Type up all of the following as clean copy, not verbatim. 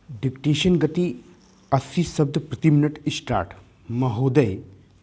Dictation गति 80 शब्द प्रति मिनट स्टार्ट। महोदय,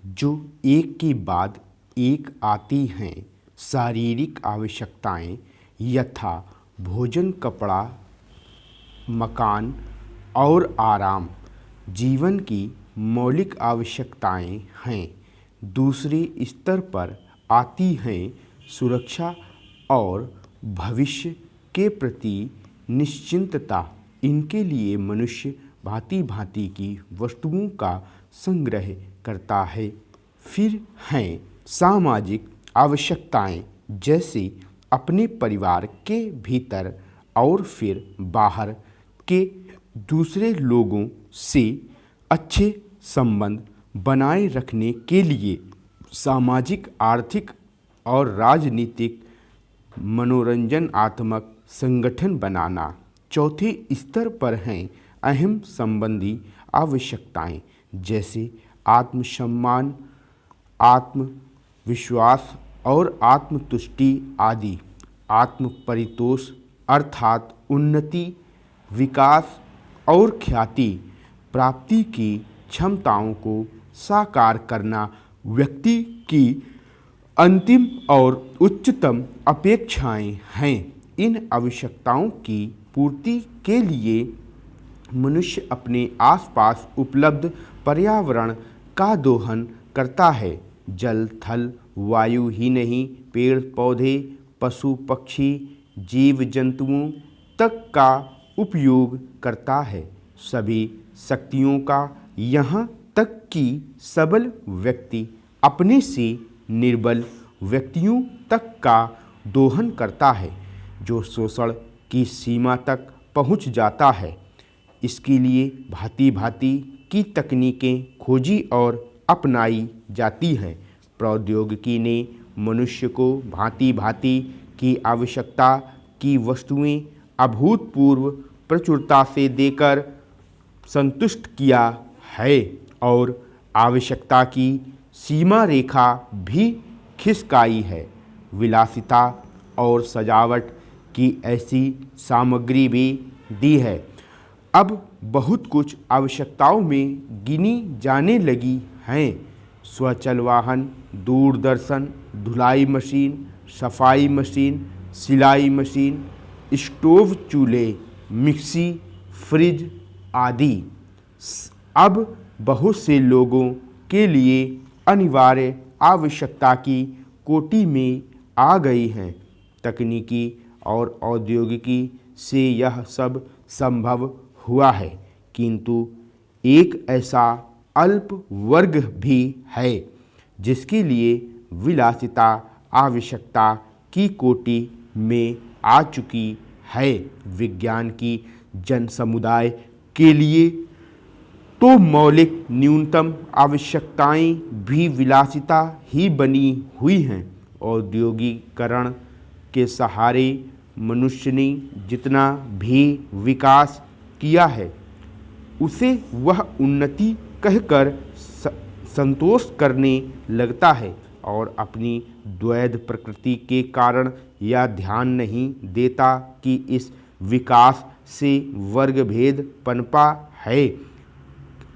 जो एक के बाद एक आती हैं शारीरिक आवश्यकताएं यथा भोजन, कपड़ा, मकान और आराम जीवन की मौलिक आवश्यकताएं हैं। दूसरे स्तर पर आती हैं सुरक्षा और भविष्य के प्रति निश्चिंतता। इनके लिए मनुष्य भांति भांति की वस्तुओं का संग्रह करता है। फिर हैं सामाजिक आवश्यकताएं, जैसे अपने परिवार के भीतर और फिर बाहर के दूसरे लोगों से अच्छे संबंध बनाए रखने के लिए सामाजिक, आर्थिक और राजनीतिक मनोरंजनात्मक संगठन बनाना। चौथे स्तर पर हैं अहम संबंधी आवश्यकताएं, जैसे आत्मसम्मान, आत्मविश्वास और आत्मतुष्टि आदि। आत्मपरितोष अर्थात उन्नति, विकास और ख्याति प्राप्ति की क्षमताओं को साकार करना व्यक्ति की अंतिम और उच्चतम अपेक्षाएं हैं। इन आवश्यकताओं की पूर्ति के लिए मनुष्य अपने आसपास उपलब्ध पर्यावरण का दोहन करता है। जल, थल, वायु ही नहीं, पेड़ पौधे, पशु पक्षी, जीव जंतुओं तक का उपयोग करता है। सभी शक्तियों का, यहाँ तक कि सबल व्यक्ति अपने से निर्बल व्यक्तियों तक का दोहन करता है, जो शोषण की सीमा तक पहुँच जाता है। इसके लिए भांति भांति की तकनीकें खोजी और अपनाई जाती हैं। प्रौद्योगिकी ने मनुष्य को भांति भांति की आवश्यकता की वस्तुएं अभूतपूर्व प्रचुरता से देकर संतुष्ट किया है और आवश्यकता की सीमा रेखा भी खिसकाई है। विलासिता और सजावट की ऐसी सामग्री भी दी है। अब बहुत कुछ आवश्यकताओं में गिनी जाने लगी हैं। स्वचल वाहन, दूरदर्शन, धुलाई मशीन, सफाई मशीन, सिलाई मशीन, स्टोव, चूल्हे, मिक्सी, फ्रिज आदि अब बहुत से लोगों के लिए अनिवार्य आवश्यकता की कोटि में आ गई हैं। तकनीकी और औद्योगिकी से यह सब संभव हुआ है, किंतु एक ऐसा अल्प वर्ग भी है जिसके लिए विलासिता आवश्यकता की कोटि में आ चुकी है। विज्ञान की जन समुदाय के लिए तो मौलिक न्यूनतम आवश्यकताएं भी विलासिता ही बनी हुई हैं। औद्योगिकरण के सहारे मनुष्य ने जितना भी विकास किया है, उसे वह उन्नति कहकर संतोष करने लगता है और अपनी द्वैध प्रकृति के कारण यह ध्यान नहीं देता कि इस विकास से वर्ग भेद पनपा है।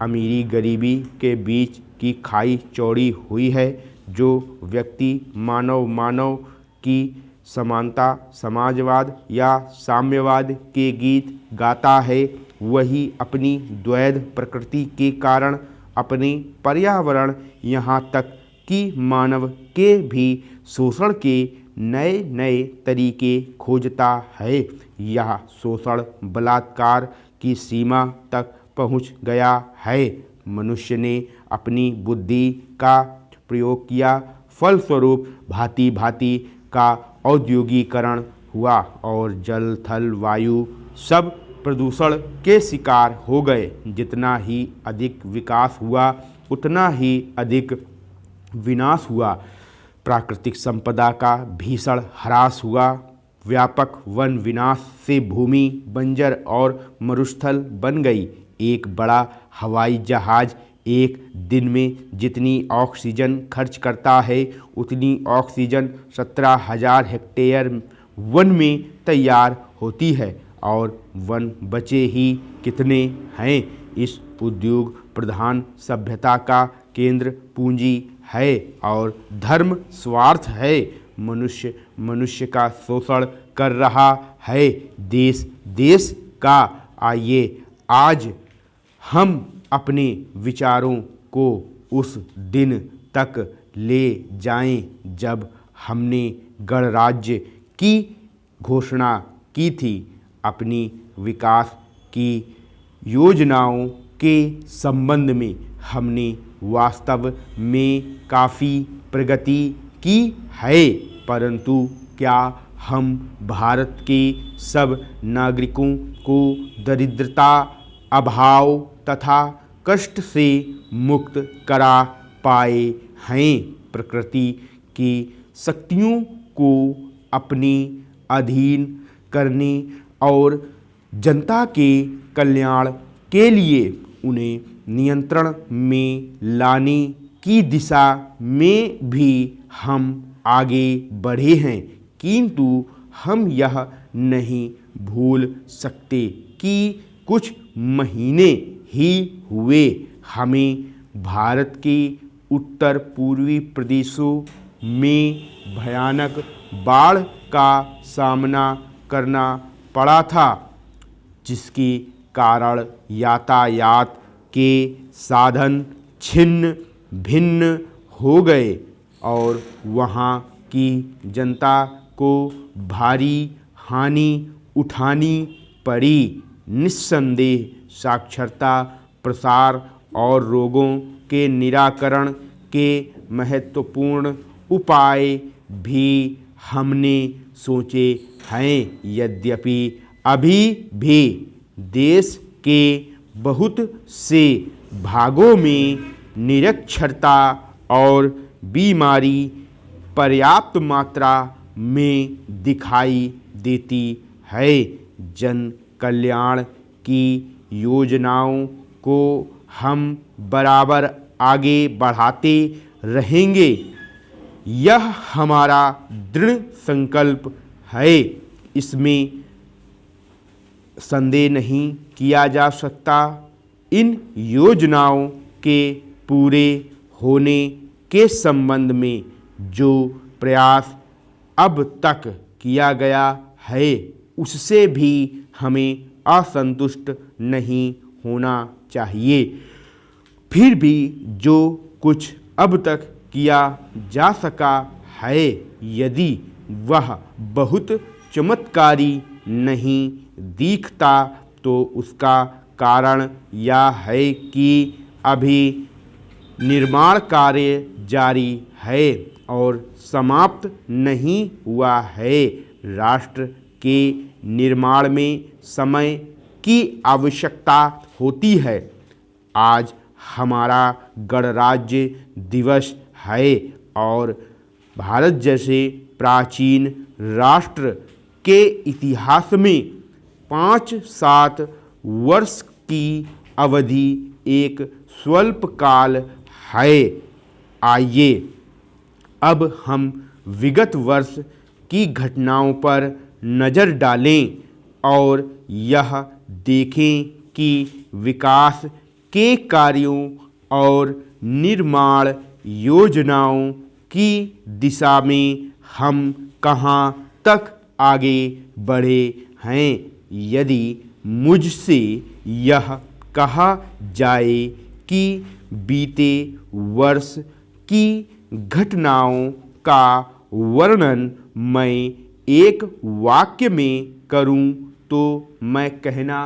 अमीरी गरीबी के बीच की खाई चौड़ी हुई है। जो व्यक्ति मानव की समानता, समाजवाद या साम्यवाद के गीत गाता है, वही अपनी द्वैध प्रकृति के कारण अपने पर्यावरण, यहाँ तक कि मानव के भी शोषण के नए नए तरीके खोजता है। यह शोषण बलात्कार की सीमा तक पहुँच गया है। मनुष्य ने अपनी बुद्धि का प्रयोग किया, फलस्वरूप भांति भांति का औद्योगिकरण हुआ और जल, थल, वायु सब प्रदूषण के शिकार हो गए। जितना ही अधिक विकास हुआ, उतना ही अधिक विनाश हुआ। प्राकृतिक संपदा का भीषण ह्रास हुआ। व्यापक वन विनाश से भूमि बंजर और मरुस्थल बन गई। एक बड़ा हवाई जहाज एक दिन में जितनी ऑक्सीजन खर्च करता है, उतनी ऑक्सीजन 17,000 हेक्टेयर वन में तैयार होती है और वन बचे ही कितने हैं। इस उद्योग प्रधान सभ्यता का केंद्र पूंजी है और धर्म स्वार्थ है। मनुष्य मनुष्य का शोषण कर रहा है, देश देश का। आइए आज हम अपने विचारों को उस दिन तक ले जाएं जब हमने गणराज्य की घोषणा की थी। अपनी विकास की योजनाओं के संबंध में हमने वास्तव में काफ़ी प्रगति की है, परंतु क्या हम भारत के सब नागरिकों को दरिद्रता, अभाव तथा कष्ट से मुक्त करा पाए हैं। प्रकृति की शक्तियों को अपने अधीन करने और जनता के कल्याण के लिए उन्हें नियंत्रण में लाने की दिशा में भी हम आगे बढ़े हैं, किंतु हम यह नहीं भूल सकते कि कुछ महीने ही हुए हमें भारत के उत्तर पूर्वी प्रदेशों में भयानक बाढ़ का सामना करना पड़ा था, जिसके कारण यातायात के साधन छिन्न भिन्न हो गए और वहाँ की जनता को भारी हानि उठानी पड़ी। निस्संदेह साक्षरता, प्रसार और रोगों के निराकरण के महत्वपूर्ण उपाय भी हमने सोचे हैं। यद्यपि अभी भी देश के बहुत से भागों में निरक्षरता और बीमारी पर्याप्त मात्रा में दिखाई देती है। जन कल्याण की योजनाओं को हम बराबर आगे बढ़ाते रहेंगे, यह हमारा दृढ़ संकल्प है। इसमें संदेह नहीं किया जा सकता। इन योजनाओं के पूरे होने के संबंध में जो प्रयास अब तक किया गया है, उससे भी हमें असंतुष्ट नहीं होना चाहिए। फिर भी जो कुछ अब तक किया जा सका है, यदि वह बहुत चमत्कारी नहीं दिखता, तो उसका कारण यह है कि अभी निर्माण कार्य जारी है और समाप्त नहीं हुआ है। राष्ट्र के निर्माण में समय की आवश्यकता होती है। आज हमारा गणराज्य दिवस है और भारत जैसे प्राचीन राष्ट्र के इतिहास में 5-7 वर्ष की अवधि एक स्वल्प काल है। आइए अब हम विगत वर्ष की घटनाओं पर नज़र डालें और यह देखें कि विकास के कार्यों और निर्माण योजनाओं की दिशा में हम कहाँ तक आगे बढ़े हैं। यदि मुझसे यह कहा जाए कि बीते वर्ष की घटनाओं का वर्णन मैं एक वाक्य में करूं, तो मैं कहना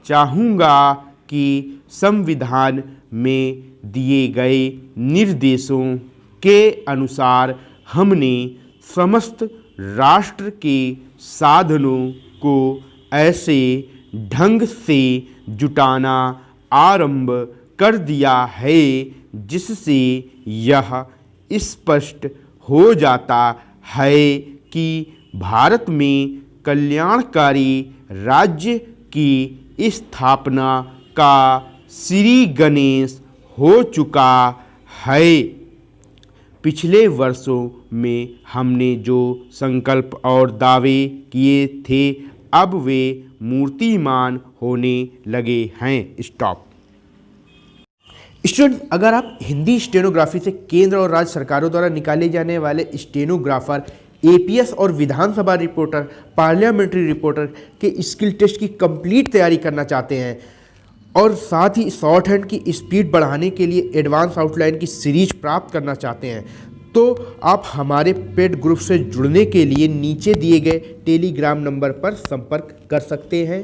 चाहूँगा कि संविधान में दिए गए निर्देशों के अनुसार हमने समस्त राष्ट्र के साधनों को ऐसे ढंग से जुटाना आरंभ कर दिया है जिससे यह स्पष्ट हो जाता है कि भारत में कल्याणकारी राज्य की स्थापना का श्री गणेश हो चुका है। पिछले वर्षों में हमने जो संकल्प और दावे किए थे, अब वे मूर्तिमान होने लगे हैं। स्टॉप। स्टूडेंट, अगर आप हिंदी स्टेनोग्राफी से केंद्र और राज्य सरकारों द्वारा निकाले जाने वाले स्टेनोग्राफर, एपीएस और विधानसभा रिपोर्टर, पार्लियामेंट्री रिपोर्टर के स्किल टेस्ट की कंप्लीट तैयारी करना चाहते हैं और साथ ही शॉर्ट हैंड की स्पीड बढ़ाने के लिए एडवांस आउटलाइन की सीरीज प्राप्त करना चाहते हैं, तो आप हमारे पेड ग्रुप से जुड़ने के लिए नीचे दिए गए टेलीग्राम नंबर पर संपर्क कर सकते हैं।